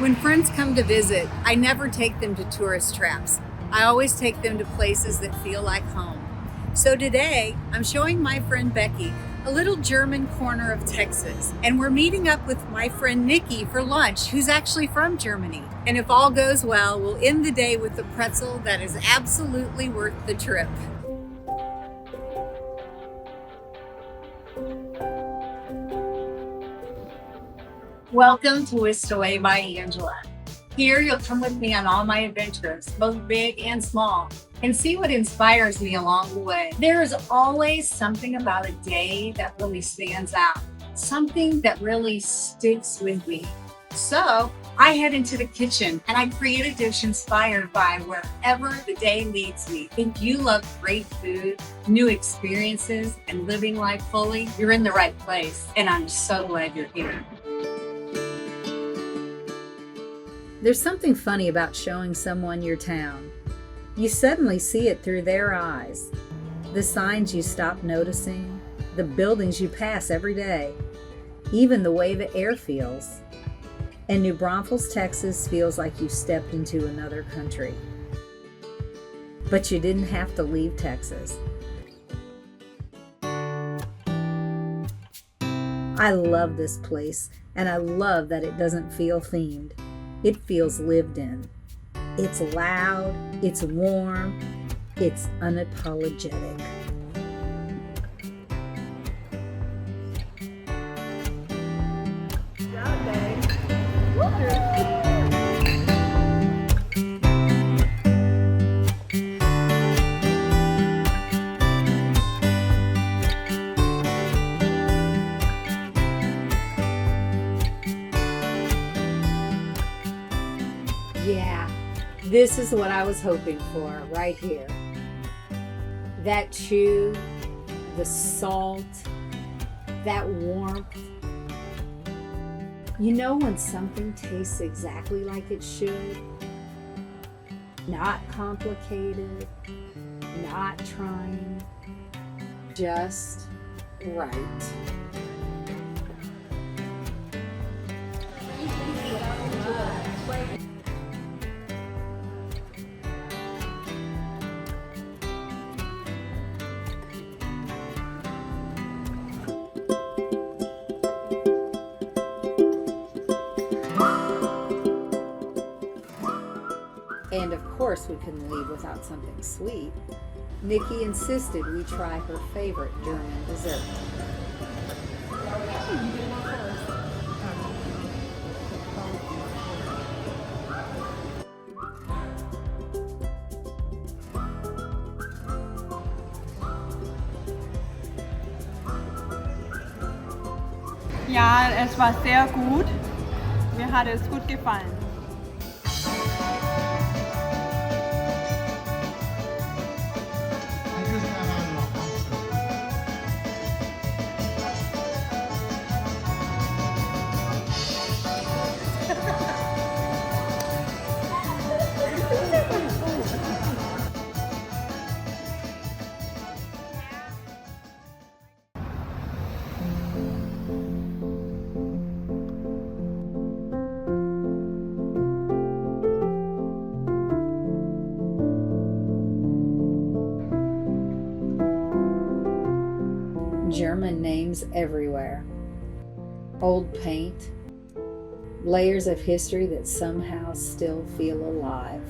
When friends come to visit, I never take them to tourist traps. I always take them to places that feel like home. So today, I'm showing my friend Becky a little German corner of Texas, and we're meeting up with my friend Nikki for lunch, who's actually from Germany. And if all goes well, we'll end the day with a pretzel that is absolutely worth the trip. Welcome to Whisked by Angela. Here you'll come with me on all my adventures, both big and small, and see what inspires me along the way. There is always something about a day that really stands out, something that really sticks with me. So I head into the kitchen and I create a dish inspired by wherever the day leads me. If you love great food, new experiences, and living life fully, you're in the right place, and I'm so glad you're here. There's something funny about showing someone your town. You suddenly see it through their eyes. The signs you stop noticing, the buildings you pass every day, even the way the air feels. And New Braunfels, Texas feels like you stepped into another country. But you didn't have to leave Texas. I love this place, and I love that it doesn't feel themed. It feels lived in. It's loud, it's warm, it's unapologetic. Good job, babe. Yeah, this is what I was hoping for right here. That chew, the salt, that warmth. You know when something tastes exactly like it should? Not complicated, not trying, just right. And of course we couldn't leave without something sweet. Nikki insisted we try her favorite German dessert. Ja, es war sehr gut. Mir hat es gut gefallen. German names everywhere. Old paint, layers of history that somehow still feel alive.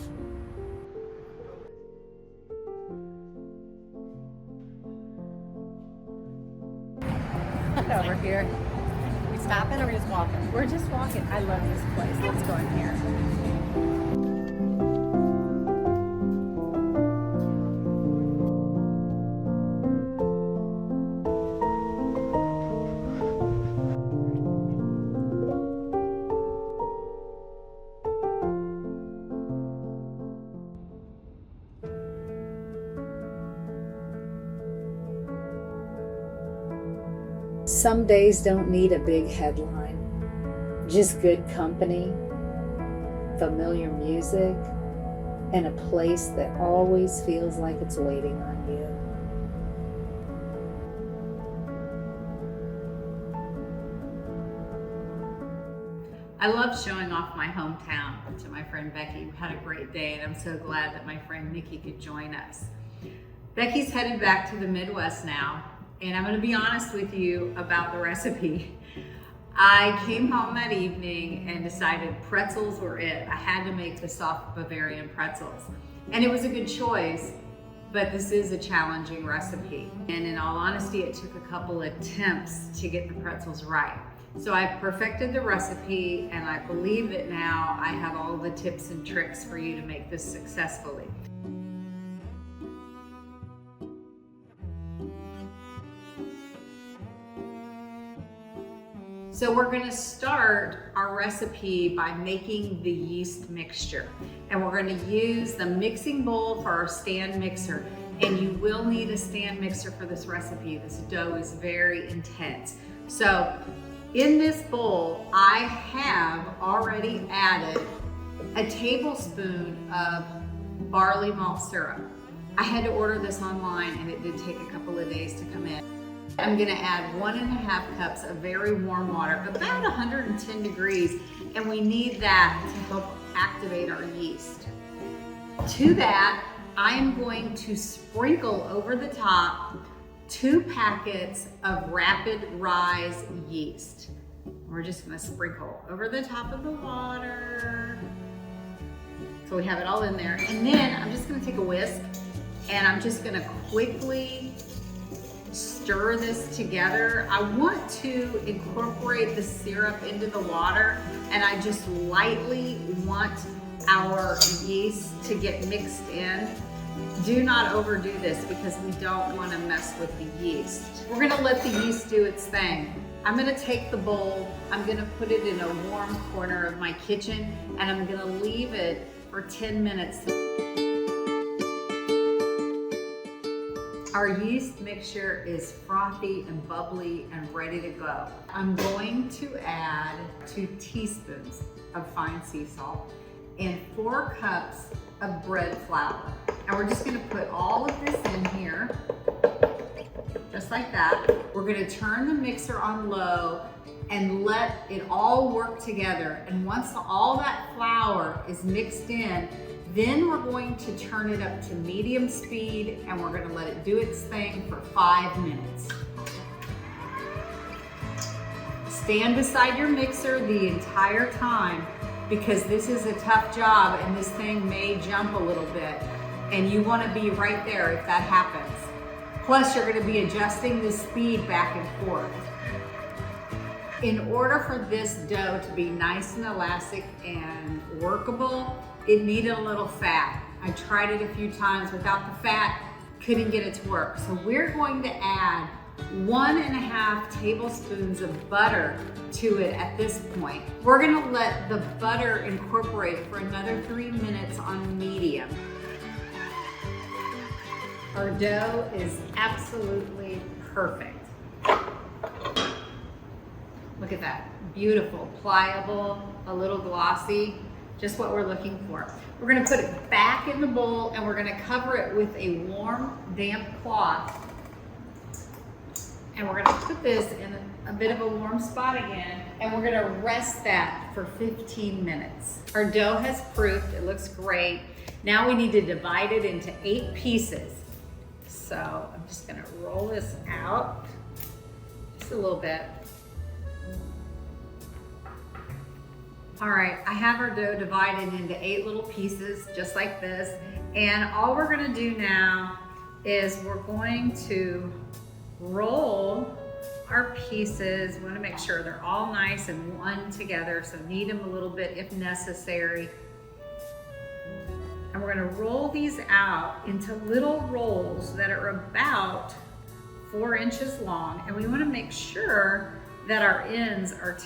Over here. We stopping or we just walking? We're just walking. I love this place. Let's go in here. Some days don't need a big headline, just good company, familiar music, and a place that always feels like it's waiting on you. I love showing off my hometown to my friend Becky. We had a great day, and I'm so glad that my friend Nikki could join us. Becky's headed back to the Midwest now, and I'm gonna be honest with you about the recipe. I came home that evening and decided pretzels were it. I had to make the soft Bavarian pretzels. And it was a good choice, but this is a challenging recipe. And in all honesty, it took a couple attempts to get the pretzels right. So I perfected the recipe, and I believe that now I have all the tips and tricks for you to make this successfully. So we're gonna start our recipe by making the yeast mixture. And we're gonna use the mixing bowl for our stand mixer. And you will need a stand mixer for this recipe. This dough is very intense. So in this bowl, I have already added a tablespoon of barley malt syrup. I had to order this online, and it did take a couple of days to come in. I'm gonna add 1.5 cups of very warm water, about 110 degrees, and we need that to help activate our yeast. To that, I am going to sprinkle over the top 2 packets of rapid rise yeast. We're just gonna sprinkle over the top of the water. So we have it all in there. And then I'm just gonna take a whisk, and I'm just gonna quickly stir this together. I want to incorporate the syrup into the water, and I just lightly want our yeast to get mixed in. Do not overdo this because we don't want to mess with the yeast. We're gonna let the yeast do its thing. I'm gonna take the bowl, I'm gonna put it in a warm corner of my kitchen, and I'm gonna leave it for 10 minutes. Our yeast mixture is frothy and bubbly and ready to go. I'm going to add 2 teaspoons of fine sea salt and 4 cups of bread flour. And we're just gonna put all of this in here, just like that. We're gonna turn the mixer on low and let it all work together. And once all that flour is mixed in, then we're going to turn it up to medium speed, and we're gonna let it do its thing for 5 minutes. Stand beside your mixer the entire time, because this is a tough job and this thing may jump a little bit, and you wanna be right there if that happens. Plus, you're gonna be adjusting the speed back and forth. In order for this dough to be nice and elastic and workable, it needed a little fat. I tried it a few times without the fat, couldn't get it to work. So we're going to add 1.5 tablespoons of butter to it at this point. We're gonna let the butter incorporate for another 3 minutes on medium. Our dough is absolutely perfect. Look at that, beautiful, pliable, a little glossy. Just what we're looking for. We're gonna put it back in the bowl, and we're gonna cover it with a warm, damp cloth. And we're gonna put this in a bit of a warm spot again, and we're gonna rest that for 15 minutes. Our dough has proofed, it looks great. Now we need to divide it into 8 pieces. So I'm just gonna roll this out just a little bit. All right, I have our dough divided into 8 little pieces, just like this. And all we're gonna do now is we're going to roll our pieces. We wanna make sure they're all nice and one together, so knead them a little bit if necessary. And we're gonna roll these out into little rolls that are about 4 inches long. And we wanna make sure that our ends are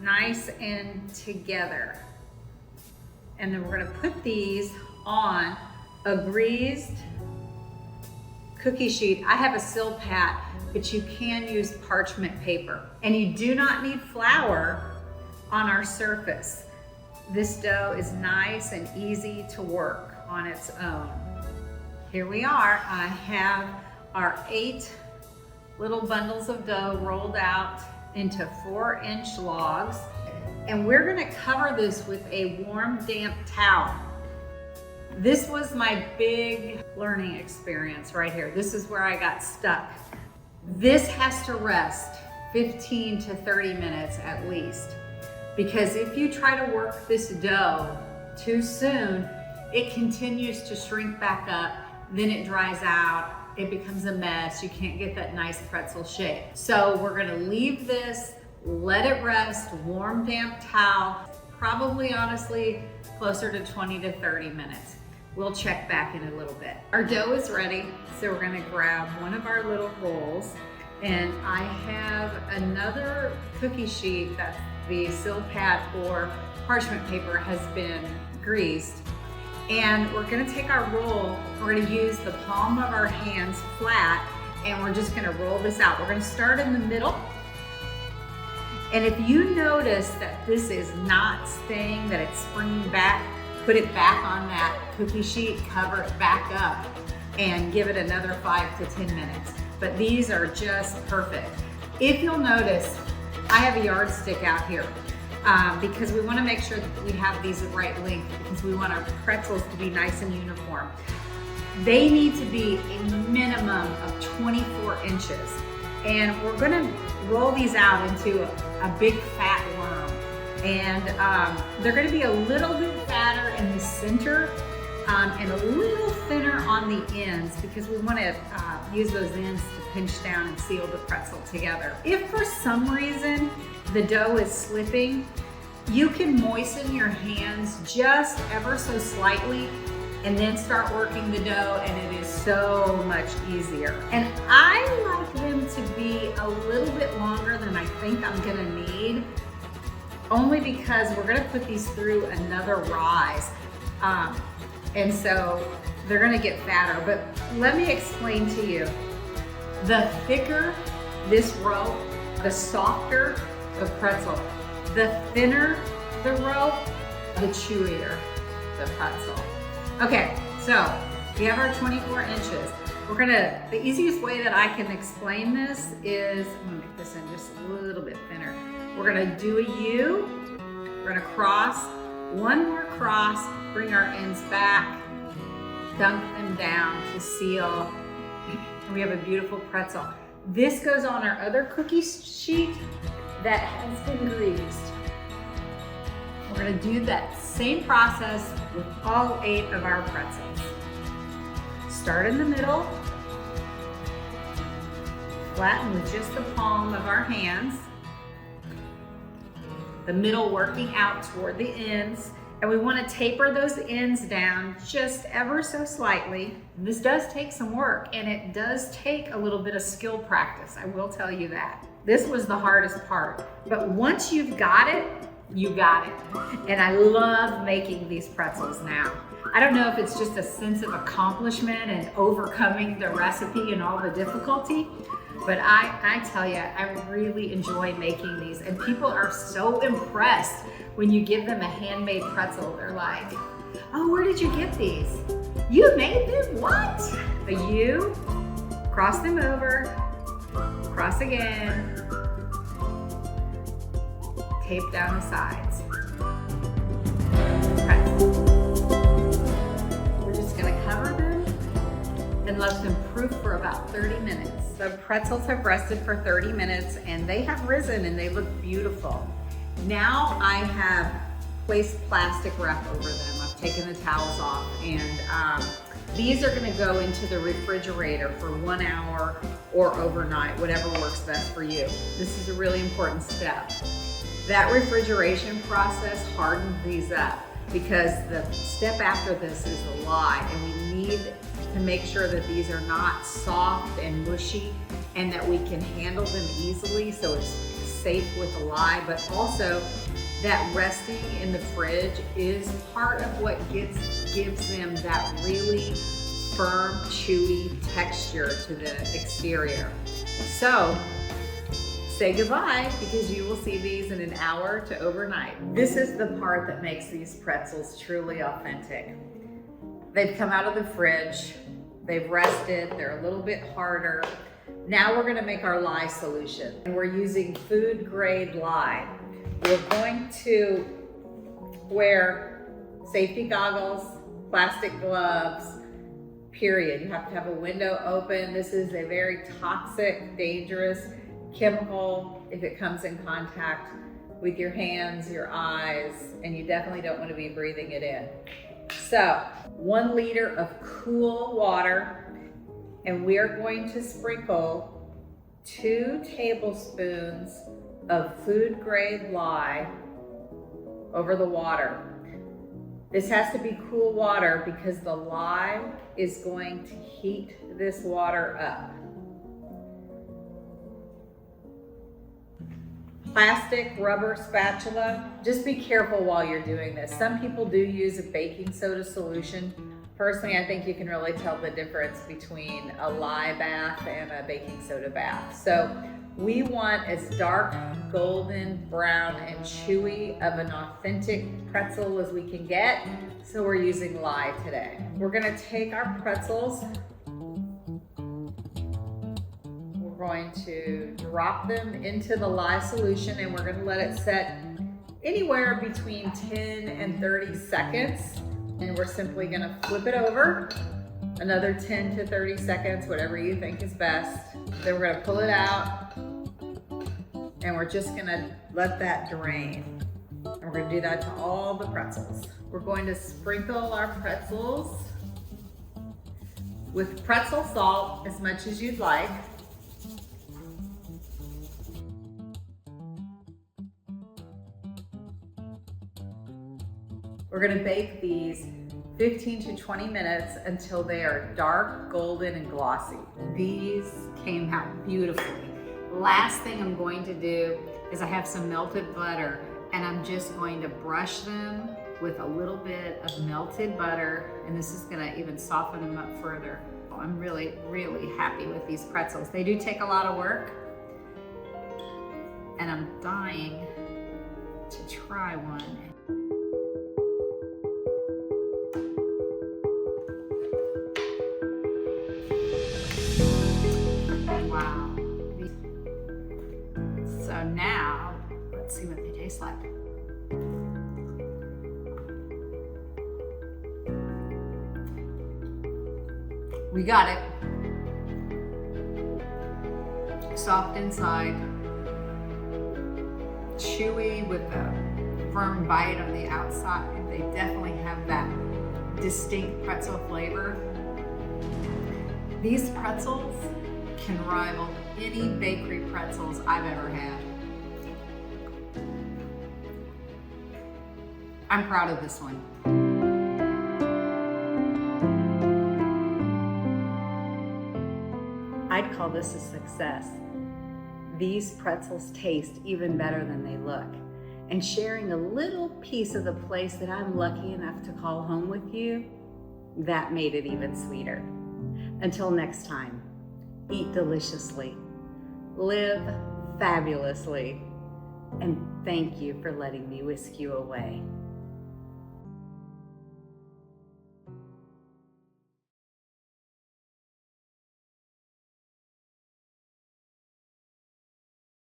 nice and together. And then we're gonna put these on a greased cookie sheet. I have a Silpat, but you can use parchment paper. And you do not need flour on our surface. This dough is nice and easy to work on its own. Here we are. I have our 8 little bundles of dough rolled out into 4-inch logs. And we're gonna cover this with a warm, damp towel. This was my big learning experience right here. This is where I got stuck. This has to rest 15 to 30 minutes at least, because if you try to work this dough too soon, it continues to shrink back up, then it dries out, it becomes a mess, you can't get that nice pretzel shape. So we're gonna leave this, let it rest, warm, damp towel, probably honestly closer to 20 to 30 minutes. We'll check back in a little bit. Our dough is ready, so we're gonna grab one of our little rolls, and I have another cookie sheet that the Silpat or parchment paper has been greased. And we're gonna take our roll, we're gonna use the palm of our hands flat, and we're just gonna roll this out. We're gonna start in the middle. And if you notice that this is not staying, that it's springing back, put it back on that cookie sheet, cover it back up, and give it another 5 to 10 minutes. But these are just perfect. If you'll notice, I have a yardstick out here because we want to make sure that we have these at right length, because we want our pretzels to be nice and uniform. They need to be a minimum of 24 inches. And we're gonna roll these out into a big fat worm. And they're gonna be a little bit fatter in the center and a little thinner on the ends, because we wanna use those ends to pinch down and seal the pretzel together. If for some reason the dough is slipping, you can moisten your hands just ever so slightly and then start working the dough, and it is so much easier. And I like them to be a little bit longer than I think I'm gonna need, only because we're gonna put these through another rise. And so they're gonna get fatter. But let me explain to you, the thicker this row, the softer the pretzel. The thinner the row, the chewier the pretzel. Okay, so we have our 24 inches. The easiest way that I can explain this is, I'm gonna make this in just a little bit thinner. We're gonna do a U, we're gonna cross, one more cross, bring our ends back, dunk them down to seal, and we have a beautiful pretzel. This goes on our other cookie sheet that has been greased. We're gonna do that same process with all 8 of our pretzels. Start in the middle, flatten with just the palm of our hands, the middle working out toward the ends, and we want to taper those ends down just ever so slightly. This does take some work, and it does take a little bit of skill practice, I will tell you that. This was the hardest part, but once you've got it, you got it. And I love making these pretzels now. I don't know if it's just a sense of accomplishment and overcoming the recipe and all the difficulty, but I tell you, I really enjoy making these, and people are so impressed when you give them a handmade pretzel. They're like, oh, where did you get these? You made them? What? The U, cross them over, cross again, tape down the sides. We're just gonna cover them and let them proof for about 30 minutes. The pretzels have rested for 30 minutes and they have risen and they look beautiful. Now I have placed plastic wrap over them. I've taken the towels off, and these are gonna go into the refrigerator for 1 hour or overnight, whatever works best for you. This is a really important step. That refrigeration process hardens these up, because the step after this is the lye, and we need to make sure that these are not soft and mushy and that we can handle them easily, so it's safe with the lye, but also that resting in the fridge is part of what gives them that really firm, chewy texture to the exterior. So say goodbye, because you will see these in an hour to overnight. This is the part that makes these pretzels truly authentic. They've come out of the fridge, they've rested, they're a little bit harder. Now we're gonna make our lye solution, and we're using food grade lye. We're going to wear safety goggles, plastic gloves, period. You have to have a window open. This is a very toxic, dangerous chemical if it comes in contact with your hands, your eyes, and you definitely don't want to be breathing it in. So 1 liter of cool water, and we are going to sprinkle 2 tablespoons of food grade lye over the water. This has to be cool water because the lye is going to heat this water up. Plastic rubber spatula. Just be careful while you're doing this. Some people do use a baking soda solution. Personally, I think you can really tell the difference between a lye bath and a baking soda bath. So we want as dark golden brown and chewy of an authentic pretzel as we can get. So we're using lye today. We're gonna take our pretzels. We're going to drop them into the lye solution, and we're gonna let it set anywhere between 10 and 30 seconds. And we're simply gonna flip it over another 10 to 30 seconds, whatever you think is best. Then we're gonna pull it out, and we're just gonna let that drain. And we're gonna do that to all the pretzels. We're going to sprinkle our pretzels with pretzel salt as much as you'd like. We're gonna bake these 15 to 20 minutes until they are dark, golden, and glossy. These came out beautifully. Last thing I'm going to do is I have some melted butter, and I'm just going to brush them with a little bit of melted butter, and this is gonna even soften them up further. I'm really, really happy with these pretzels. They do take a lot of work, and I'm dying to try one. Wow. So now, let's see what they taste like. We got it. Soft inside, chewy with a firm bite on the outside. They definitely have that distinct pretzel flavor. These pretzels can rival any bakery pretzels I've ever had. I'm proud of this one. I'd call this a success. These pretzels taste even better than they look. And sharing a little piece of the place that I'm lucky enough to call home with you, that made it even sweeter. Until next time, eat deliciously, live fabulously, and thank you for letting me whisk you away.